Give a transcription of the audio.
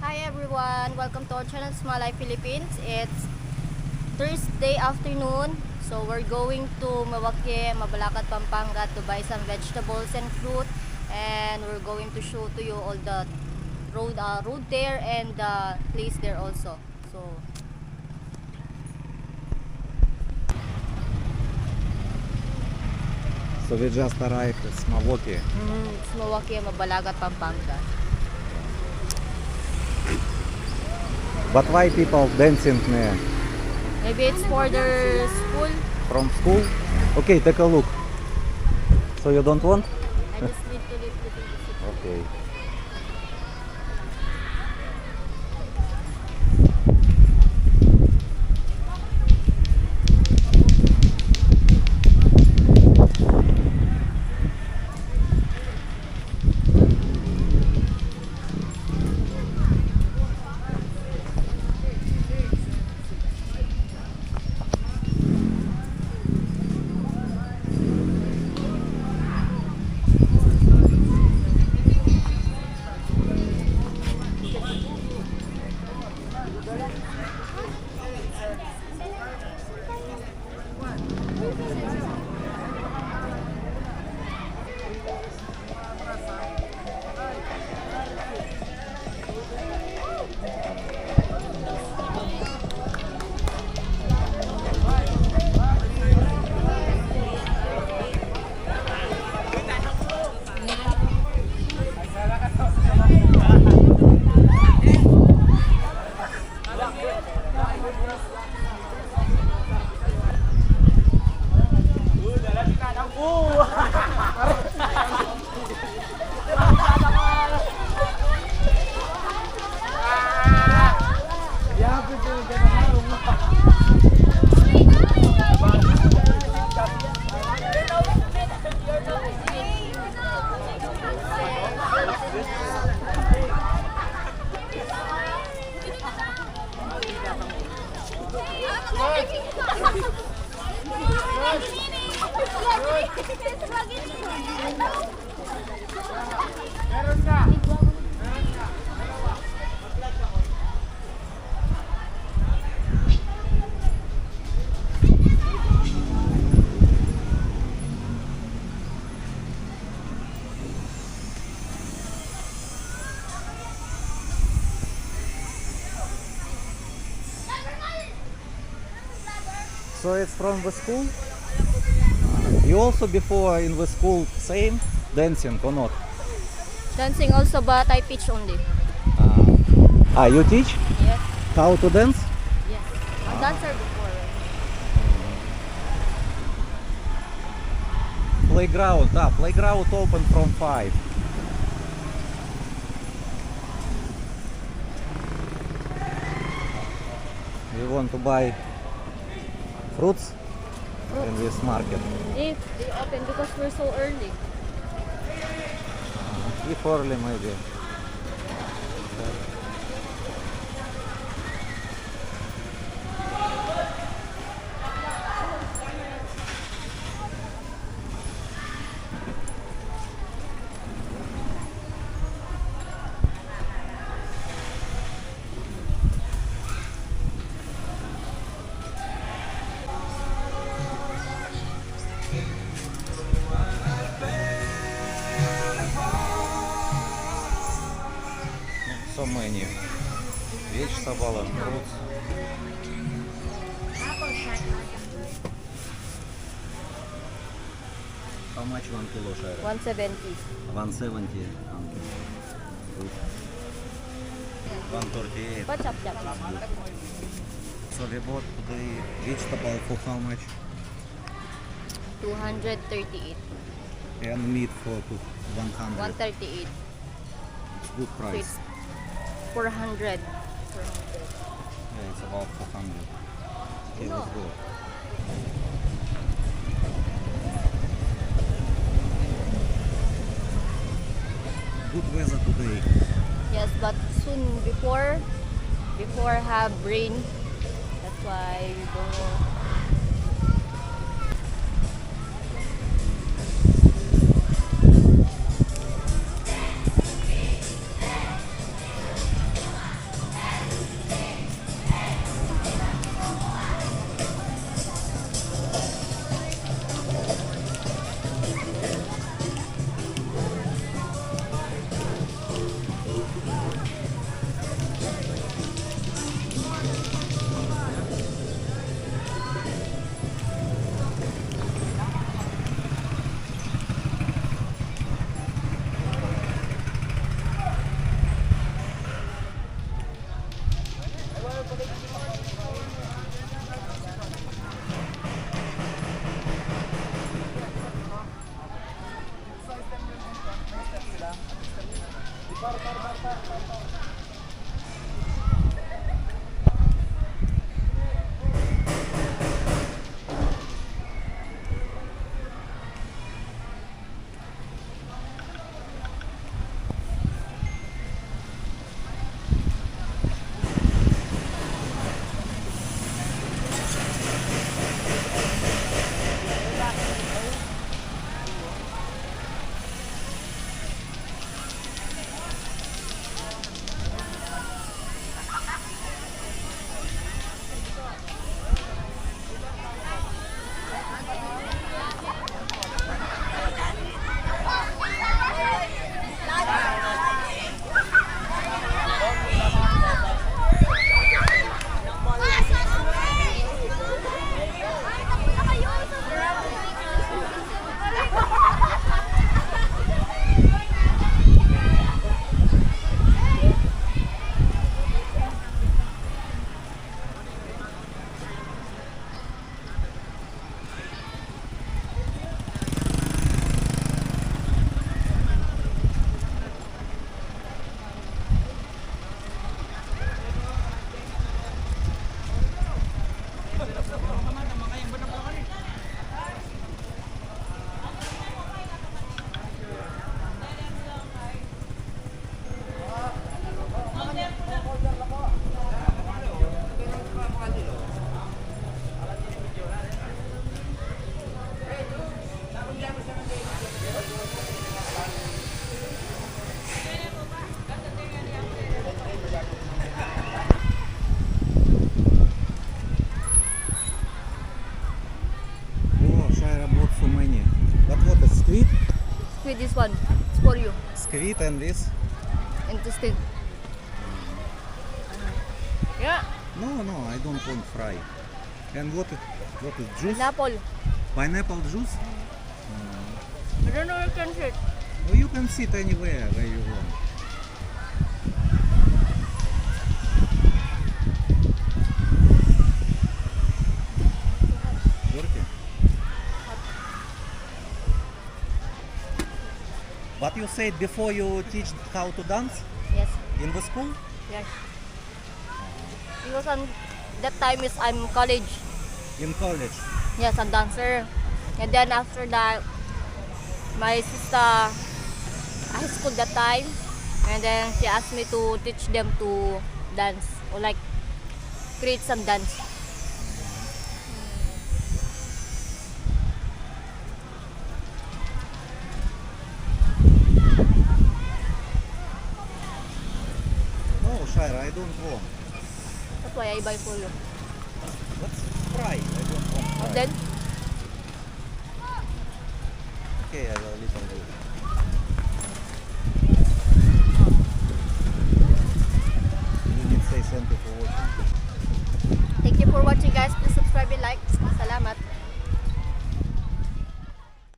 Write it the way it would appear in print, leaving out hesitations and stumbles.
Hi everyone, welcome to our channel Small Life Philippines. It's Thursday afternoon, so we're going to Mawake, Mabalacat, Pampanga to buy some vegetables and fruit, and we're going to show to you all the road there and the place there also. So we just arrived at Milwaukee. It's Mawake, Mabalacat, Pampanga. But why people dancing there? Maybe it's for their school. From school? Okay, take a look. So you don't want? I just need to leave the city. Okay. So it's from the school? You also before in the school same dancing or not? Dancing also, but I teach only. You teach? Yes. How to dance? Yes. I'm dancer before. Playground, playground open from 5. We want to buy fruits in this market. If they open, because we're so early. If early maybe. So many vegetable and fruits. How much 1 kilo share? 170. 170. 138. But chop. So we bought the vegetable for how much? 238. And meat for 100. 138. It's good So price. it's 400. Yeah, it's about 400. Okay, let's go. Good weather today. Yes, but soon before have rain. That's why we don't know. one. It's for you. Squid and this? Interesting. Yeah. No, I don't want fry. And what is juice? Pineapple. Pineapple juice? I don't know you can sit. Oh, you can sit anywhere where you want. Dirty. But you said before you teach how to dance Yes. in the school? Yes. Because that time is I'm college. In college? Yes, I'm dancer. And then after that, my sister high school that time, and then she asked me to teach them to dance or like create some dance. No, Shaira, I don't want. That's why I buy for you. Let's fry. I don't want fry. And then Okay, I will little bit. You need to say thank you for watching. thank you for watching guys. Please subscribe and like. Salamat.